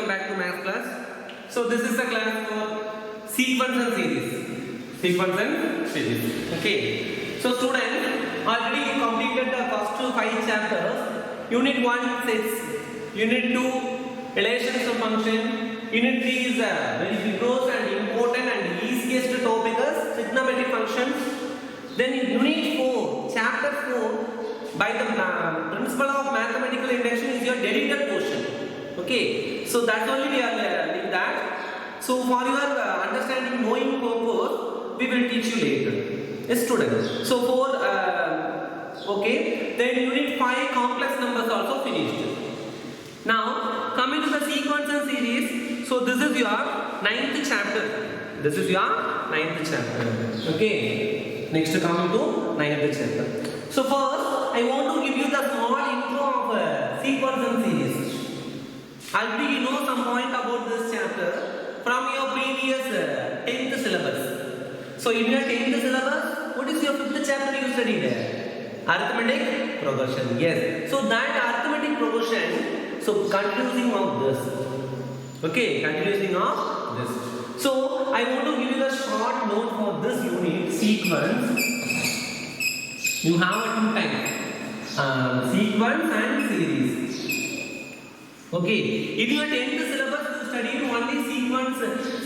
welcome back to math class. So this is the class for sequence and series. Sequence and series. Okay. So students, already you completed the first 5 chapters. Unit 1 sets. Unit 2 relations to function. Unit 3 is very vigorous and important and easiest topic is trigonometric functions. Then Unit 4, chapter 4, by the principle of mathematical induction is your derivative portion. Okay, so that's only we are learning that. So for your understanding, knowing purpose, we will teach you later. Yes, students. So for okay, then Unit 5 complex numbers also finished. Now coming to the sequence and series. So this is your 9th chapter. This is your 9th chapter. Okay. Next coming to 9th chapter. So first I want to give you the small intro of sequence and series. Already you know some point about this chapter from your previous 10th syllabus. So in your 10th syllabus, what is your 5th chapter you studied? Arithmetic progression. Yes. So that arithmetic progression, so continuing of this. Okay, continuing of this. So I want to give you the short note for this unit, sequence. You have a 2 times, sequence and series. Okay, in your 10th syllabus you studied only sequence.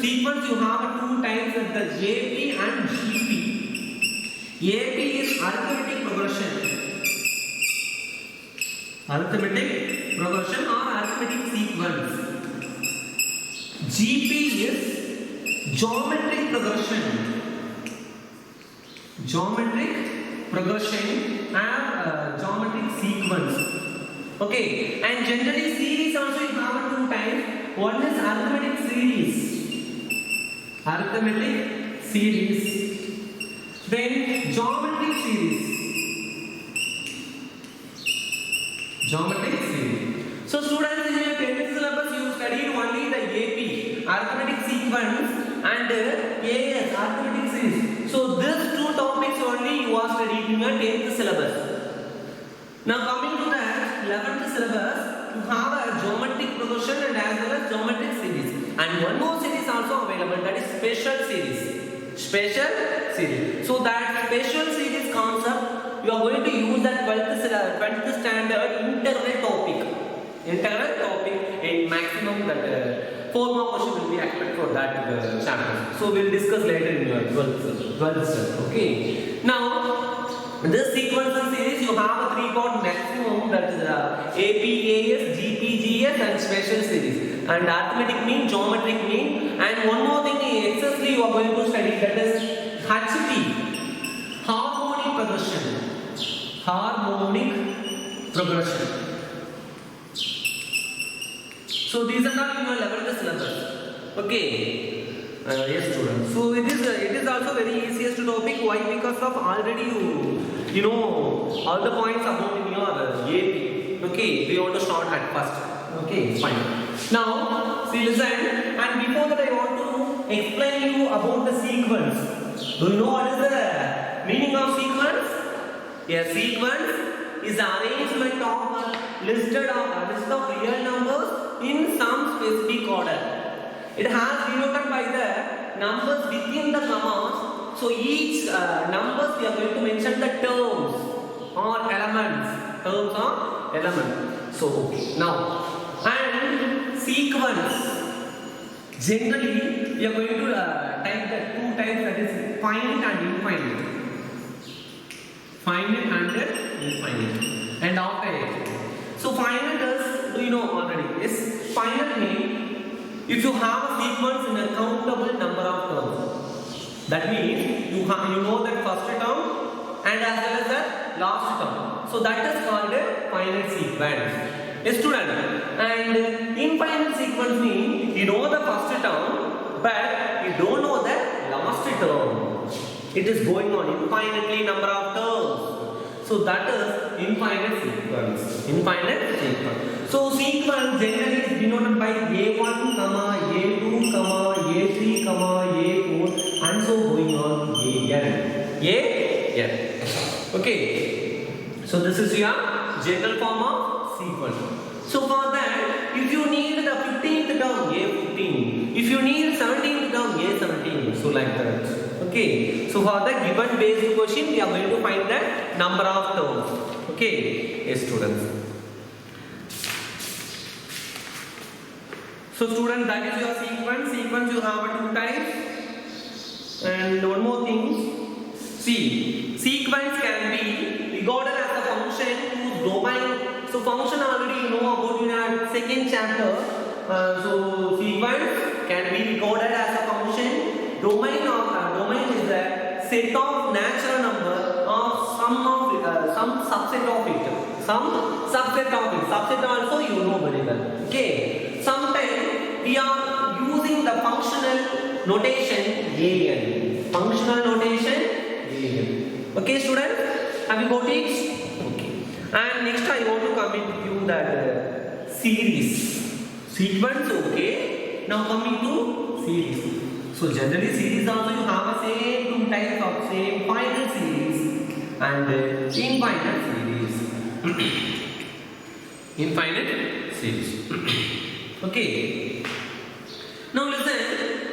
Sequence you have 2 times, the AP and GP. AP is arithmetic progression. Arithmetic progression or arithmetic sequence. GP is geometric progression. Geometric progression and geometric sequence. Okay, and generally series also you have 2 times. One is arithmetic series. Arithmetic series. Then geometric series. Geometric series. So students, in your 10th syllabus you studied only the AP, arithmetic sequence, and AS, arithmetic series. So these 2 topics only you are studying in your 10th syllabus. Now coming to the 11th syllabus, you have a geometric progression and as well as geometric series. And one more series also available, that is special series. Special series. So that special series concept, you are going to use that 12th standard integral topic. Integral topic in maximum that 4 more questions will be expected for that chapter. So we will discuss later in your 12th standard. Okay. Now this sequence and series you have a 3-part maximum, that is AP, AS, GP, GS and special series. And arithmetic mean, geometric mean, and one more thing in XS3 you are going to study, that is HP, harmonic progression. Harmonic progression. So these are not in your 11th syllabus. Okay. Yes, students. So it is also very easiest topic. Why? Because of already you know all the points about in your AP. Okay, we want to start at first. Okay, fine. Now see, listen. And before that, I want to explain you about the sequence. Do you know what is the meaning of sequence? A sequence is the arrangement of a list of real numbers in some specific order. It has denoted by the numbers within the commas. So each numbers we are going to mention the terms or elements. Terms or elements. So now and sequence. Generally we are going to type the 2 times, that is finite and infinite. Finite and infinite. And after it. So finite is, do you know already? Yes, finite means if you have a sequence in a countable number of terms, that means you know that first term and as well as the last term. So that is called a finite sequence. Yes, student. And infinite sequence means you know the first term, but you don't know the last term. It is going on infinitely number of terms. So that is infinite sequence. Infinite sequence. So sequence generally is denoted by A1, A2, A3, A4 and so going on AN. Okay. So this is your general form of sequence. So for that, if you need the 15th term, So like that. Okay. So for the given basic question, we are going to find the number of terms. Okay. Yes, students. So students, that is your sequence. Sequence you have two types. And one more thing. See, sequence can be regarded as a function whose domain. So function already you know about in our second chapter. So sequence can be regarded as a function. Domain is a set of natural number of some subset of it. Some subset of it. Subset also you know very well. Okay. Sometimes we are using the functional notation an. Functional notation an. Okay, students? Have you got it? Okay. And next I want to comment to you that series. Sequence, okay. Now coming to series. So generally series also you have a same two types of same finite series and infinite series. Infinite series. Okay. Now listen,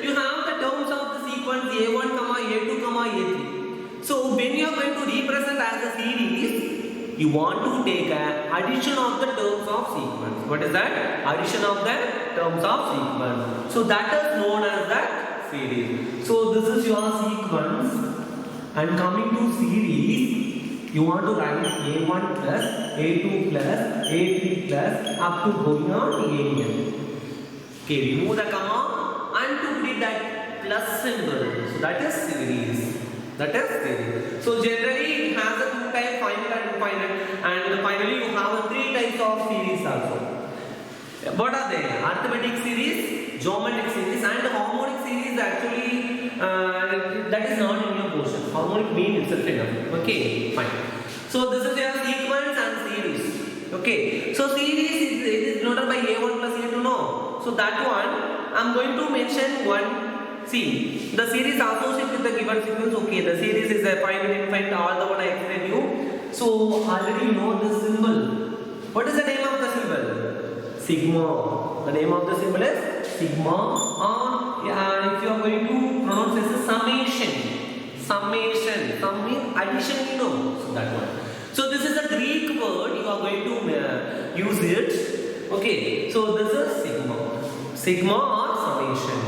you have the terms of the sequence A1, A2, A3. So when you are going to represent as a series, you want to take an addition of the terms of sequence. What is that? Addition of the terms of sequence. So that is known as that series. So this is your sequence, and coming to series, you want to write A1 plus A2 plus A3 plus up to going on AN. Okay, remove the comma and to put that plus symbol. So that is series. That is series. So generally it has a two type finite and infinite, and finally you have three types of series also. What are they? Arithmetic series, geometric series, and harmonic series. Actually, that is not in your portion. Harmonic mean itself enough. Okay, fine. So this is your sequence and series. Okay. So series is noted by A1 plus A2. No. So that one I am going to mention one. See, the series associated with the given sequence. Okay, the series is a finite, infinite. All the one I explained you. So already you know this symbol. What is the name of the symbol? Sigma. The name of the symbol is sigma, or if you are going to pronounce this as summation. Summation. Sum means addition, you know. So that one. So this is a Greek word. You are going to use it. Okay. So this is sigma. Sigma or summation.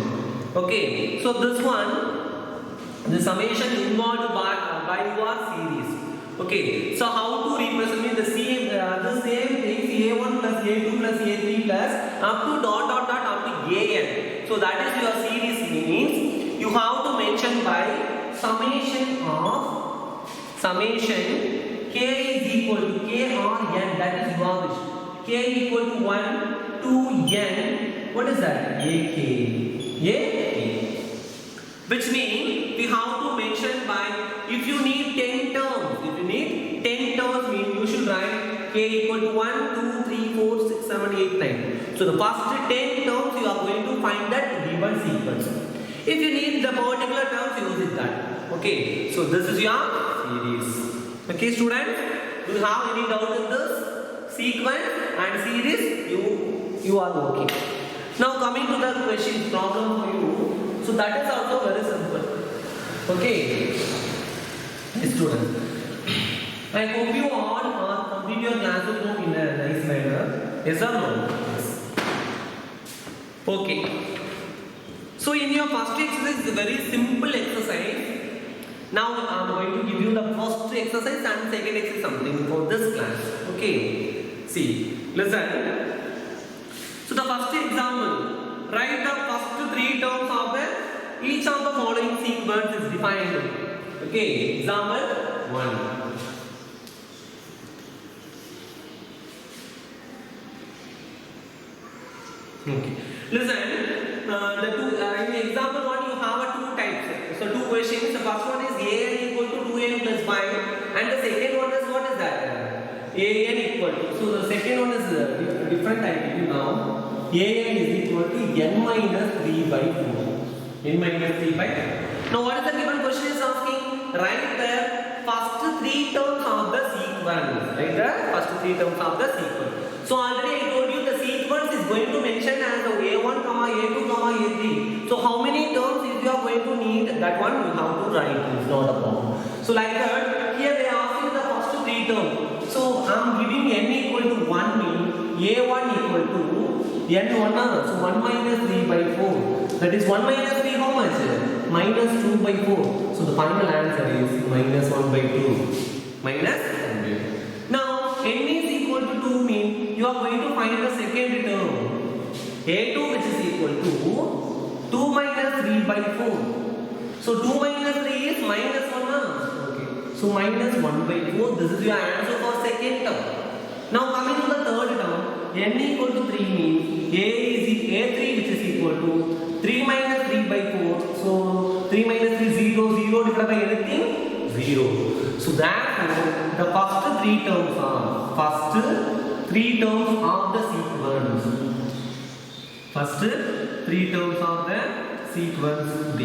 Okay. So this one, the summation involved by your series. Okay, so how to represent the same things A1 plus A2 plus A3 plus up to dot up to AN. So that is your series means you have to mention by summation K is equal to K or N, that is your wish. K equal to 1 to N, what is that? AK. Which means we have to mention by, if you need 10 terms, means you should write K equal to 1, 2, 3, 4, 6, 7, 8, 9. So the first 10 terms you are going to find that given sequence. If you need the particular terms, use it that. Okay, so this is your series. Okay, students, do you have any doubt in this? Sequence and series, you are okay. Now coming to the question problem for you. So that is also very simple. Okay, yes, students. I hope you all complete your classes in a nice manner. Yes or no? Yes. Okay. So in your first exercise, it's a very simple exercise. Now I am going to give you the first exercise and second exercise something for this class. Okay. See, listen. So the first example. Write the first three terms of each of the following sequence is defined. Okay, example 1. Okay, listen. In example 1, you have two types. So two questions. The first one is AN equal to 2n plus 5, and the second one is what is that? AN equal to. So the second one is a different type now. AN is equal to n minus 3 by 4. N minus 3 by 4. Now what is the given question is asking? Write the first three terms of the sequence. Write the first three terms of the sequence. So already I told you the sequence is going to mention as A1, A2, A3. So how many terms if you are going to need that one you have to write. It's not a problem. So like that, here they are asking the first three terms. So I am giving n equal to 1 means a1 equal to n1. So 1 minus 3 by 4. That is 1 minus 3 how much? Minus 2 by 4. So the final answer is minus 1 by 2. Minus 1 by 2. Now n is equal to 2 means you are going to find the second term. a2 which is equal to 2 minus 3 by 4. So 2 minus 3 is minus 1. Okay. So minus 1 by 4. This is your answer for second term. Now coming to the third term, n equal to 3 means a3 which is equal to 3 minus 3 by 4. So 3 minus 3 0, 0 divided by anything? 0. So therefore the first three terms of the sequence. First three terms of the sequence B.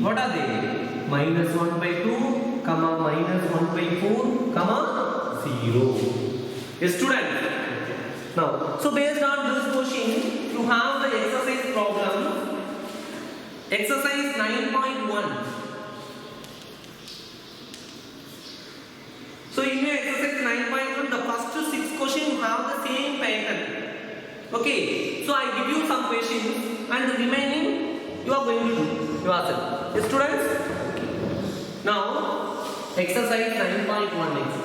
What are they? Minus 1 by 2, comma minus 1 by 4, comma 0. Yes, students. Now, so based on this question, you have the exercise problem. Exercise 9.1. So in your exercise 9.1, the first 6 questions you have the same pattern. Okay. So I give you some questions and the remaining you are going to do yourself. Yes, students. Okay. Now, exercise 9.1 next.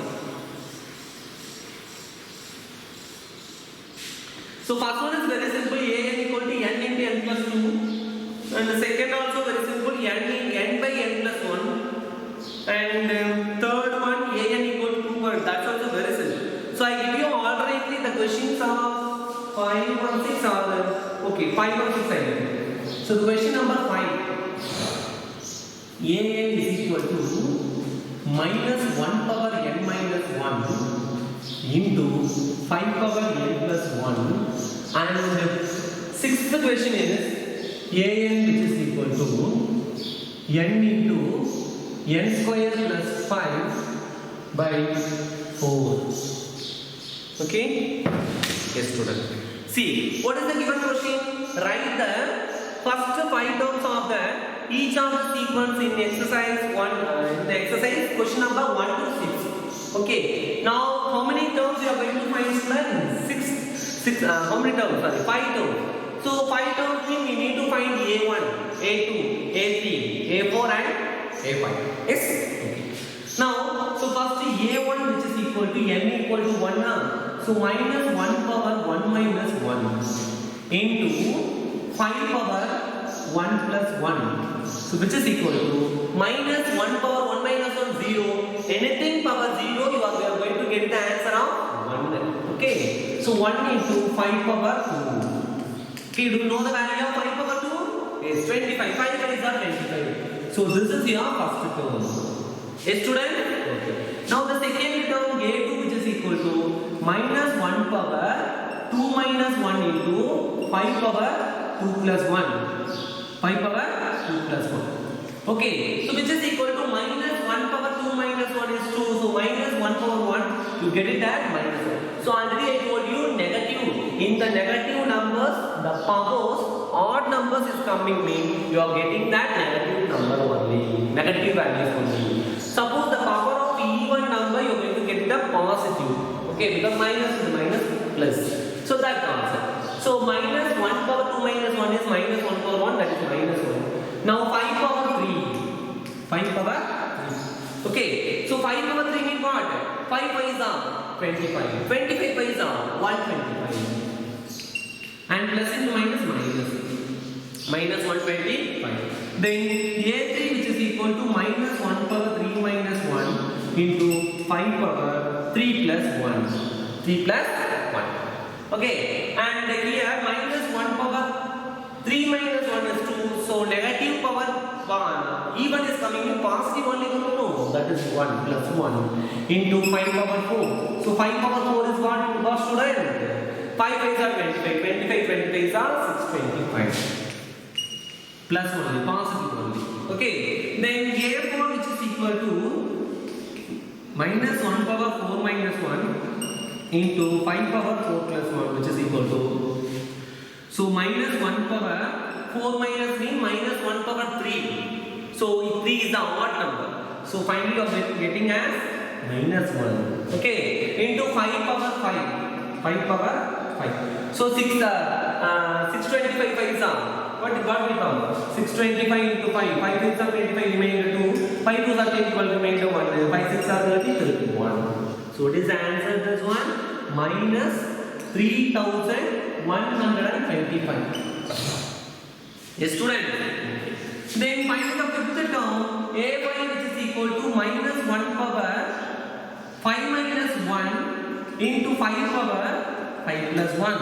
So first one is very simple, an equal to n into n plus 2, and the second also very simple, n by n plus 1, and third one an equal to 2, but that's also very simple. So I give you alternately the questions of 5 and 6 are okay, 5 and 6 I give. So the question number 5, an is equal to minus 1 power n minus 1 into 5 power n plus 1, and sixth question is an which is equal to n into n square plus 5 by 4. Okay? Yes, student. See, what is the given question? Write the first 5 terms of the each of the sequence in exercise 1, in the exercise question number 1 to 6. Okay. Now, how many terms you are going to find, students? How many terms? Sorry, 5 terms. So 5 terms means we need to find a1, a2, a3, a4 and a5. Yes? Okay. Now, so first a1 which is equal to n equal to 1 now. So minus 1 power 1 minus 1 into 5 power 1 plus 1. So which is equal to minus 1 power 1 minus 1 0. Anything power 0 we are going to get the answer of 1. Okay. So 1 into 5 power 2. Okay, do you know the value of 5 power 2? Yes, 25. 5 is 25. So this is your first term. Yes, student? Okay. Now the second term a2 which is equal to minus 1 power 2 minus 1 into 5 power 2 plus 1. 5 power 2 plus 1. Okay, so which is equal to minus 1 power 2 minus 1 is 2. So minus 1 power 1, you get it at minus 1. So already I told you negative. In the negative numbers, the powers, odd numbers is coming mean you are getting that negative number only. Negative values only. Suppose the power of even number you are going to get the positive. Okay, because minus is minus plus. So that concept. So minus 1 power 2 minus 1 is minus 1 power 1, that is minus 1. Now 5 power 3. 5 power 3. Okay, so 5 power 3 means what? 5 5s are 25. 25 5s are 125. And plus into minus minus. Minus 125. Then a3 which is equal to minus 1 power 3 minus 1 into 5 power 3 plus 1. 3 plus 1. Okay, and here minus 1 power 3 minus 1 is 2. So negative power 1. Even is coming in positive only. No, that is 1 plus 1 into 5 power 4. So 5 power 4 is what student? 5 5s are 25. 25 25s are 625. Plus only, positive only. Okay, then a4 which is equal to minus 1 power 4 minus 1 into 5 power 4 plus 1 which is equal to, so minus 1 power 4 minus mean minus 1 power 3. So 3 is the odd number. So finally you are getting as -1. Okay. Into 5 power 5. 5 power 5. So 625 5 is what will come? 625 into 5. 5 is 25, remainder 2. 5 2 are 10, remainder 1. 5 6 are 30, 31. So what is the answer? This one minus 3125. Yes, student. Then find the fifth term, ay which is equal to minus 1 power 5 minus 1 into 5 power 5 plus 1.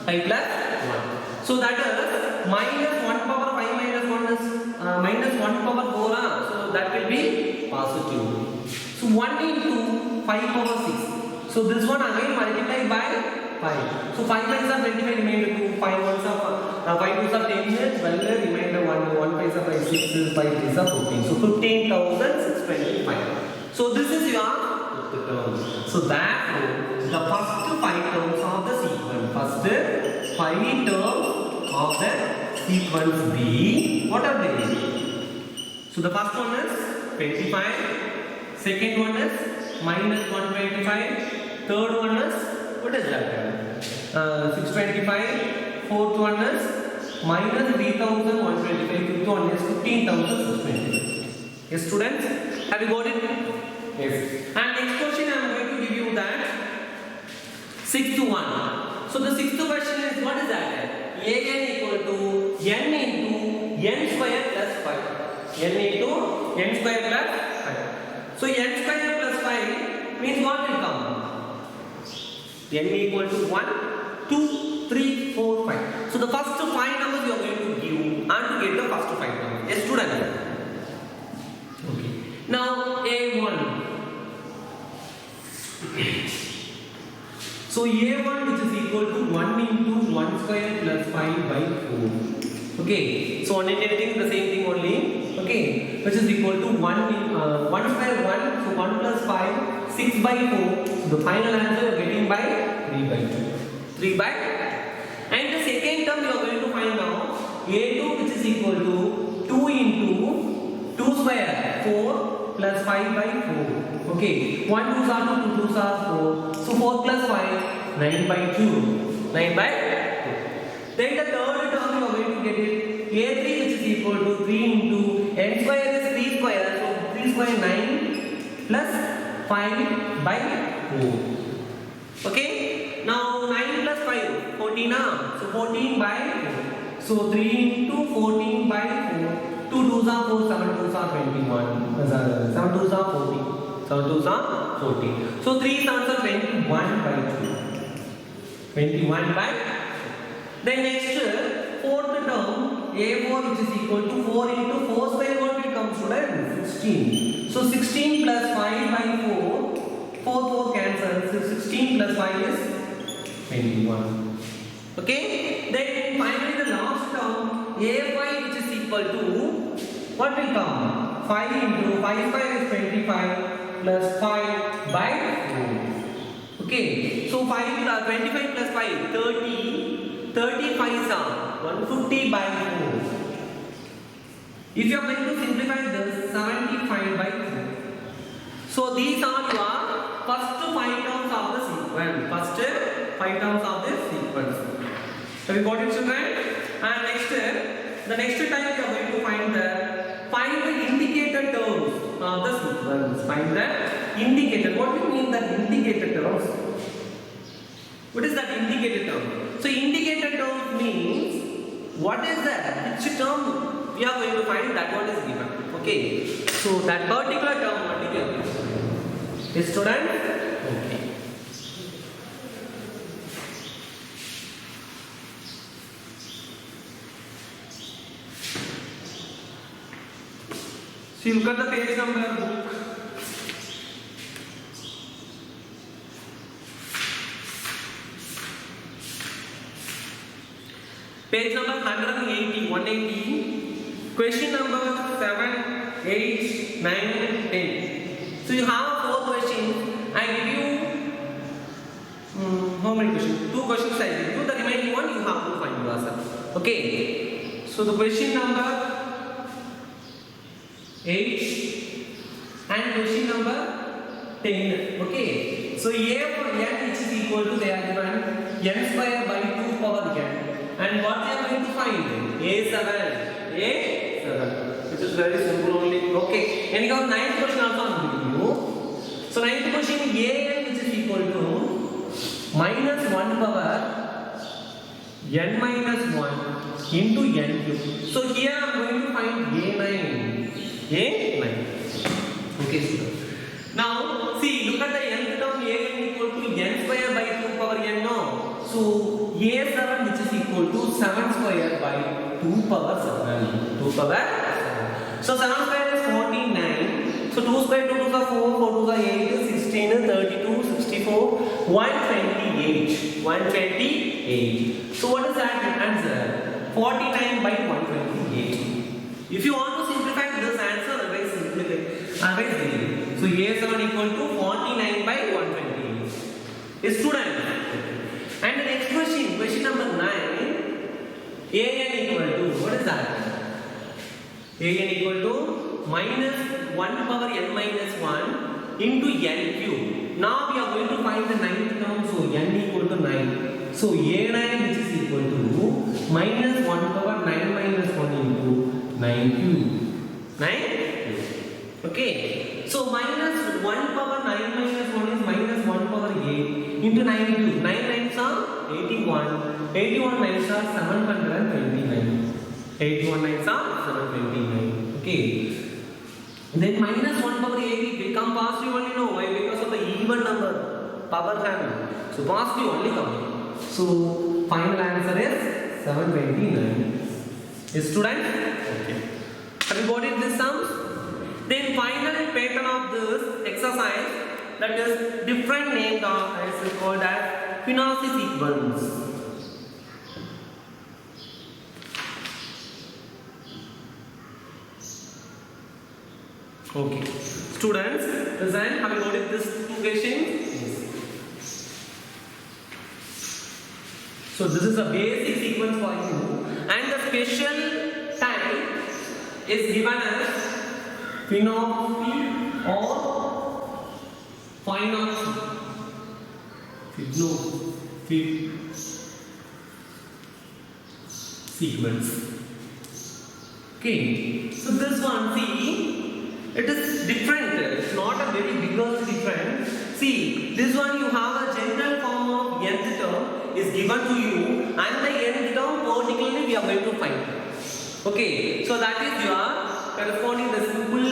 5 plus 1. So that is minus 1 power 5 minus 1 is minus 1 power 4. So that will be positive. So 1 into 5 power 6. So this one again multiplied by 5. So 5 minus 25, remainder 2. 5 ones of 5 2s are 10, 12, remainder 1. 1 5 are 5, 6, 5 3s are 14. So 15,625. So this is your term. So therefore the first 5 terms of the sequence. First 5 terms of the sequence B. What are they? So the first one is 25. Second one is minus 125. Third one is, what is that? 625. Fourth one is minus 3,125. Fifth one is 15,625. Yes, students? Have you got it? Yes. And next question I am going to give you that 6th one. So the 6th question is, what is that? An equal to n into n square plus 5. N into n square plus 5. So n square plus 5 means what will come? N equal to 1, 2, 3, 4, 5. So the first 5 numbers you are going to give and to get the first 5 numbers. Yes, student. Okay. Now A1. So A1 which is equal to 1 into 1 square plus 5 by 4. Okay. So on anything the same thing only. Okay. Which is equal to 1 square 1. So 1 plus 5, 6 by 4. So the final answer you are getting by 3 by 2. 3 by. And the second term you are going to find now. A2 which is equal to 2 into 2 square 4 plus 5 by 4. Okay, 1 2s are 2, 2 2s are 4. So 4 plus 5, 9 by 2. 9 by 2. Then the third term you are going to get it. A3 which is equal to 3 into n square is 3 square. So 3 square 9 plus 5 by 4. Okay, now 9 plus 5, 14. So 14 by 4. So 3 into 14 by 4. 2 2s are 4, 7 2s are 21. 7 2s are 40. 7 2s are 40. So 3 7s are 21 by 2. 21 by. Then next, fourth term, A4 which is equal to 4 into 4 square, what will come, student? 16. So 16 plus 5 by 4. 4 4 cancels. So 16 plus 5 is 21. Okay. Then finally the last term, A5 which is equal to, what will come? 5 into 5 square is 25 plus 5 by 4. Okay. So 25 plus 5, 30. 35 is 150 by 4. If you are going to simplify this, 75 by 4. So these are your first 5 terms of the sequence. First 5 terms of this sequence. Have you got it, children? And next, the next time you are going to find the indicator terms of the sequence. Find the indicator. What do you mean that indicator terms? What is that indicator term? So indicator term means what is that? Which term we are going to find, that one is given. Okay. So that particular term what is given? Is student? Okay. So you look at the page number book. Page number 180, 180. Question number 7, 8, 9, 10. So you have 4 questions. I give you how many questions? 2 questions I give you. The remaining one you have to find yourself. Okay. So the question number 8 and question number 10. Okay, so a for n which is equal to, they are given n square by 2 power n, and what they are going to find? A7, which is very simple only. Okay, and you have 9th question also I will give you. So 9th question, an which is equal to minus 1 power n minus 1 into n cube. So here I am going to find a9. Okay, so now see, look at the nth term, a1 equal to n square by 2 power n. No, so a7 which is equal to 7 square by 2 power 7. 2 power 7. So 7 square is 49. So 2 square 2 to the 4, 4 to the 8, 16, 32, 64, 128. 128. So what is that answer? 49 by 128. If you want to simplify this answer, always simplify. So a7 equal to 49 by 128. A student. And the next question, question number 9. An equal to, what is that? An equal to minus 1 power n minus 1 into n cube. Now we are going to find the 9th term, so n equal to 9. So a9 which is equal to minus 1 power 9 minus 1 into 9 cube. 9? Okay. So minus 1 power 9 minus 1 is minus 1 power 8 into 9 cube. 9 9s are 81. 81 9s are 729. 81 9s are 729. Okay. Then minus 1 power 8 will become positive only. No, why? Because of the even number power having. So positive only coming. So final answer is 729. Is student? Okay. Have you got it this sums? Then final pattern of this exercise, that is different name is called as Fibonacci sequence. Okay. Students, listen, have you got it this two questions? Yes. So this is a basic sequence for you, and the special type is given as Fibonacci or Fibonacci. Sequence. Okay. So this one, see, it is different. It's not a very bigger different. See, this one you have a general form of nth term is given to you, and the nth term particularly we are going to find. Okay, so that is your corresponding the simple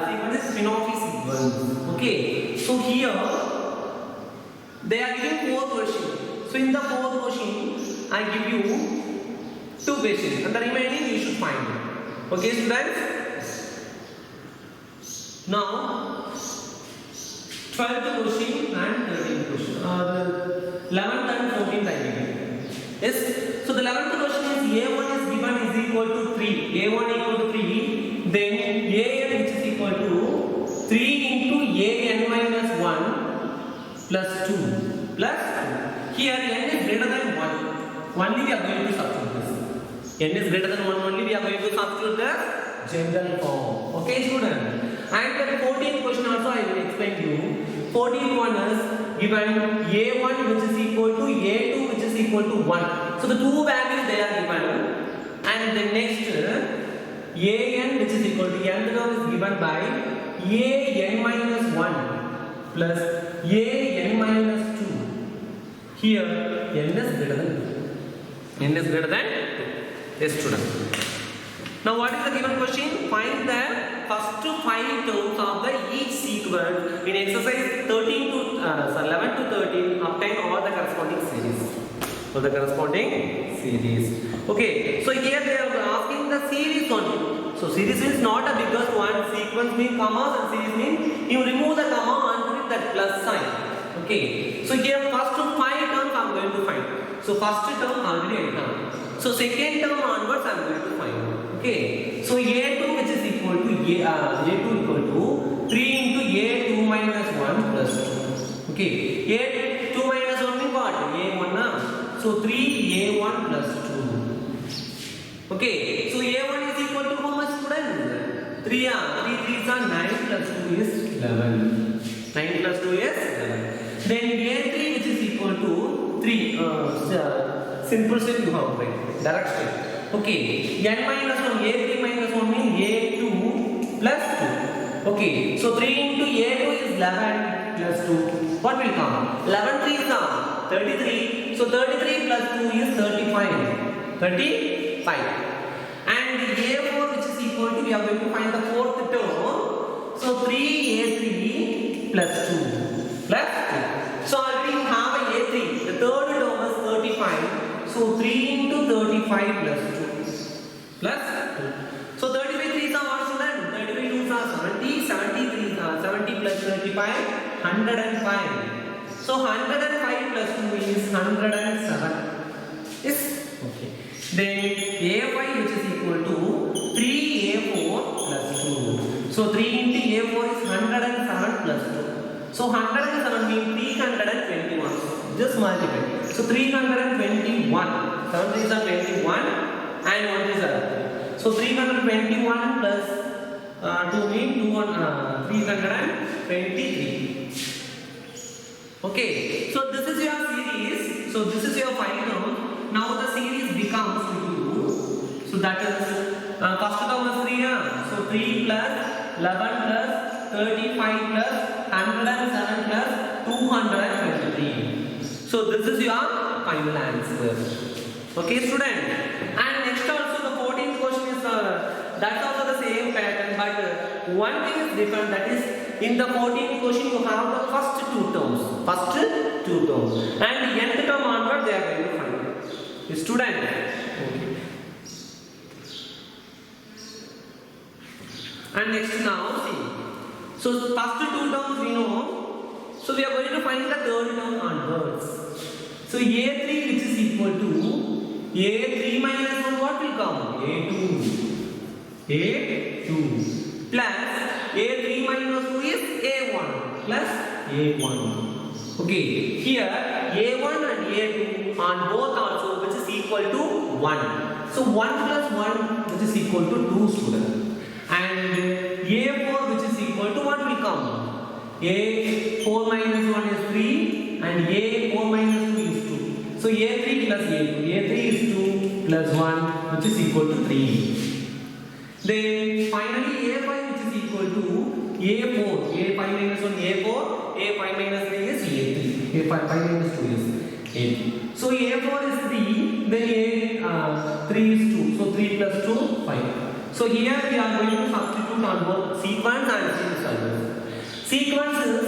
sequence is Fibonacci sequence. Okay, so here they are giving 4 questions. So in the 4th question, I give you 2 questions, and the remaining you should find. Okay, students. Now 12th question and 13th question. The 11th and 14th I give you. Yes. So the 11th question is a1 is given is equal to 3. a1 equal to 3. Then an which is equal to 3 into an minus 1 plus 2 plus 2. Here n is greater than 1. Only we are going to substitute this. N is greater than 1 only we are going to substitute the general form. Okay, student. And the 14th question also I will explain to you. 14th one is given a1 which is equal to a2 which is equal to 1. So the two values they are given, and the next an which is equal to n term is given by an minus 1 plus an minus 2. Here n is greater than 2. N is greater than 2. Yes, student. Now what is the given question? Find the first 5 terms of the each sequence in exercise 11 to 13. Obtain all the corresponding series. Okay, so here they are asking the series only. So series is not a biggest one. Sequence means commas, and series means you remove the comma and put that plus sign. Okay, so here first 5 terms I am going to find. So first term already I done. So second term onwards I am going to find. Okay, so a2 which is equal to a2 equal to 3 into a2 minus 1 plus 2. Okay, a2 minus 1 means what? a1 na? So 3a1 plus 2. Okay, so a1 is equal to how much, student? 3 3s are 9 plus 2 is 11. 9 plus 2 is 11. Then A3 which is equal to 3. Simple step you have right. Direct step. Okay. N minus 1. A3 minus 1 means A2 plus 2. Okay. So 3 into A2 is 11 plus 2. What will come? 11 3s are 33. So 33 plus 2 is 35. 35. And A4 which is equal to, we are going to find the fourth term. So 3A3 plus 2 plus 2. So already you have a A3. The third term is 35. So 3 into 35 plus 2 plus 2. So 35 3s are what student? 35 2s are 70. 73 70 plus 35 105. So 105 plus 2 is 107. Yes. Okay. Then A5 which is equal to 3A4 plus 2. So 3 into A4 is 107 plus 2. So 107 means 321. Just multiply. So 321. 7 3s are 21 and 1 is 3. So 321 plus 2 means 323. Okay. So this is your series. So this is your final. Now the series becomes to you. So that is first term is 3. So 3 plus 11 plus 35 plus 107 plus 223. So this is your final answer. Okay student. And next also the 14th question is that's also the same pattern, but one thing is different, that is in the 14th question you have the first two terms. And the nth term onward they are going to find. Student. Okay. And next now see. So first two terms we know. So we are going to find the third term onwards. So A3 which is equal to A3 minus 1, what will come? A2 plus A3 minus 2 is A1 plus A1. Okay, here A1 and A2 on both also which is equal to 1. So 1 plus 1 which is equal to 2 students. And A4 which is equal to what will come? A4 minus 1 is 3 and A4 minus 2 is 2. So A3 plus A2. A3 is 2 plus 1 which is equal to 3. Then finally A5 which is equal to A4. A5 minus 1 A4. A5 minus 3 is A3. A5 minus 2 is A3. So A4 is 3. Then A3 is 2. So 3 plus 2 5. So here we are going to substitute on both sequence and series always. Sequence is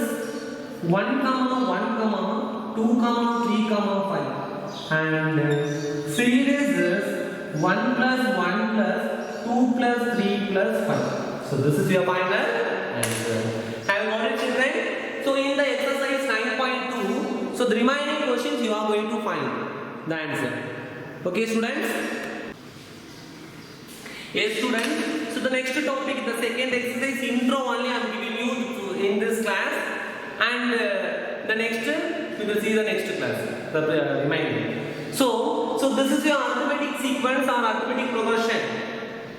1, 1, 2, 3, 5. And series is 1 plus 1 plus 2 plus 3 plus 5. So this is your final answer. Have you got it children? So in the exercise 9.2, so the remaining questions you are going to find the answer. Okay students? Yes students. So the next topic, the second exercise intro only I am giving you in this class, and the next you will see the next class, the remaining. So this is your arithmetic sequence or arithmetic progression.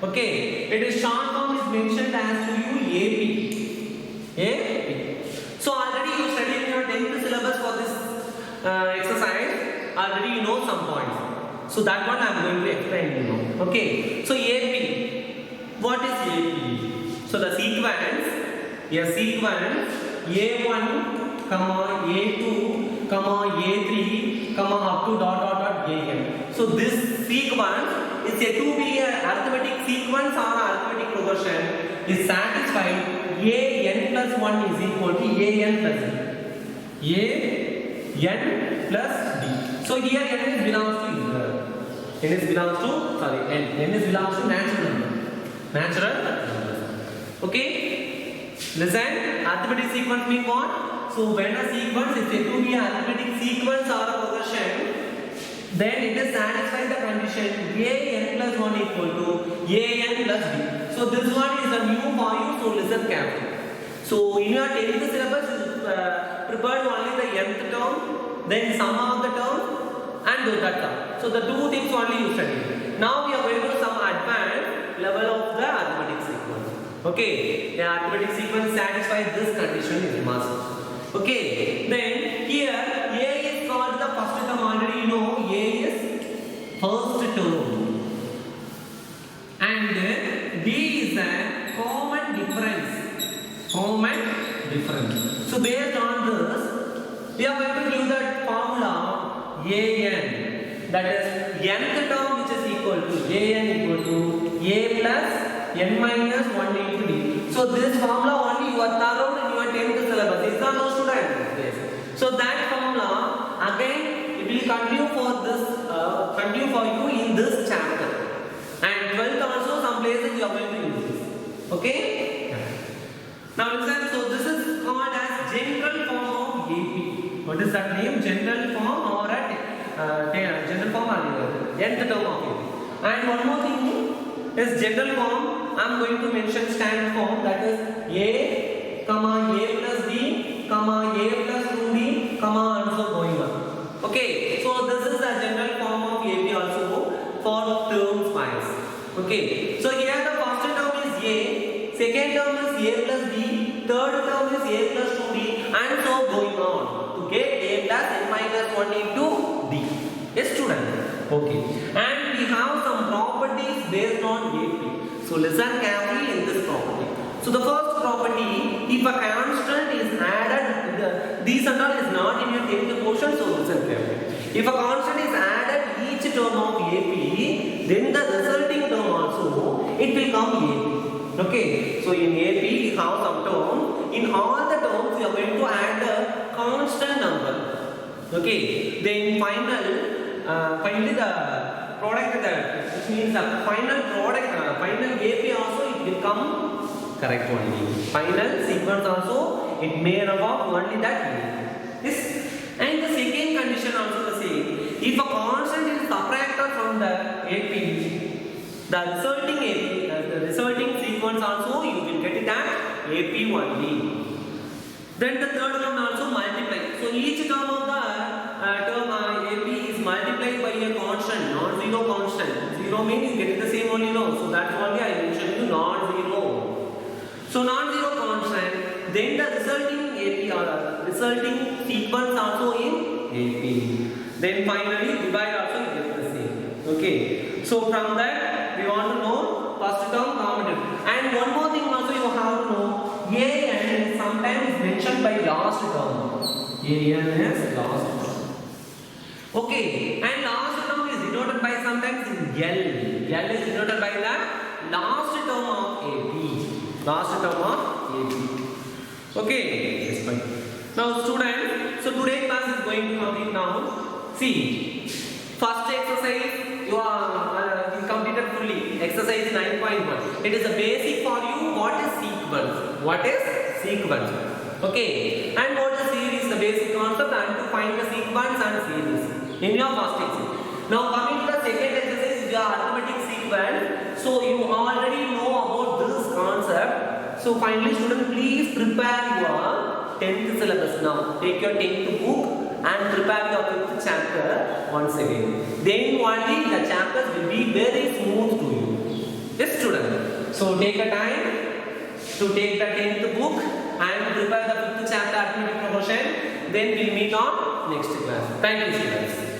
Okay, it is short form is mentioned as to you AP. So already you studied in your 10th syllabus for this exercise. Already you know some points. So that one I am going to explain you know. Okay. So AP. What is AP? So the sequence. A sequence A1, A2, A3, up to ... AN. So this sequence is said to be an arithmetic sequence or arithmetic progression is satisfied AN plus 1 is equal to AN plus B. AN plus B. So here N is belongs to N is belongs to natural number. Natural number. Okay? Listen, arithmetic sequence means what? So when a sequence is said to be an arithmetic sequence or a progression, then it is satisfied the condition AN plus 1 equal to AN plus B. So this one is a new for you, so listen carefully. So in your 10th syllabus, prepared only the nth term, then sum of the term and that term. So the two things only you study. Now we are going to some advanced level of the arithmetic sequence. Okay, the arithmetic sequence satisfies this condition is must. Okay, then here A is called the first term, already you know A is first term, and B is a common difference. Common difference. So based on this, we are going to give that formula AN, that is nth term which is equal to AN equal to A plus n minus 1 into d. So this formula only you are thorough in your 10th syllabus. Is that no student? Yes. So that formula again it will continue for this continue for you in this chapter. And 12th also some places you are going to use this. Okay? Now listen. So this is called as general form of AP. What is that name? General form or a general form or nth term of AP. And one more thing is general form. I am going to mention standard form, that is A, comma A plus B, comma A plus 2B, comma and so going on. Okay, so this is the general form of AP also for terms wise. Okay, so here the first term is A, second term is A plus B, third term is A plus 2B and so going on to get A plus n minus 1 into D. Yes student? Okay, and we have some properties based on AP. So listen carefully in this property. So the first property, if a constant is added, this and all is not in your 10th portion, so listen carefully. If a constant is added each term of AP, then the resulting term also, it will come AP. Okay, so in AP we have some term. In all the terms we are going to add the constant number. Okay, then finally the product, which means the final product, final AP also it will come correct only. Final sequence also it may involve only that. Yes. And the second condition also the same. If a constant is subtracted from the AP, the resulting sequence also you will get it at AP only. Then the third one also multiply. So each term of the term AP is multiplied by a constant, non-zero constant. Zero means you get the same only, no. So that's only I mentioned you non-zero. So non-zero constant. Then the resulting AP or resulting sequence also in AP. Then finally divide also you get the same. Okay. So from that we want to know first term common difference. And one more thing also you have to know. AN is sometimes mentioned by last term. AN is last term. Okay, and last term is denoted by sometimes in L. L is denoted by the last term of AP. Last term of AP. Okay, yes, fine. Now students, so today's class is going to complete now. See, first exercise you are completed fully. Exercise 9.1. It is a basic for you. What is sequence? What is sequence? Okay, and what is series? The basic concept and to find the sequence and series in your first exercise. Now coming to the second exercise is your arithmetic sequence. So you already know about this concept. So finally students, please prepare your 10th syllabus now. Take your 10th book and prepare your 5th chapter once again. Then only the chapters will be very smooth to you. Yes student. So take a time to take the 10th book and prepare the 5th chapter arithmetic proportion. Then we'll meet on next class. Thank you students.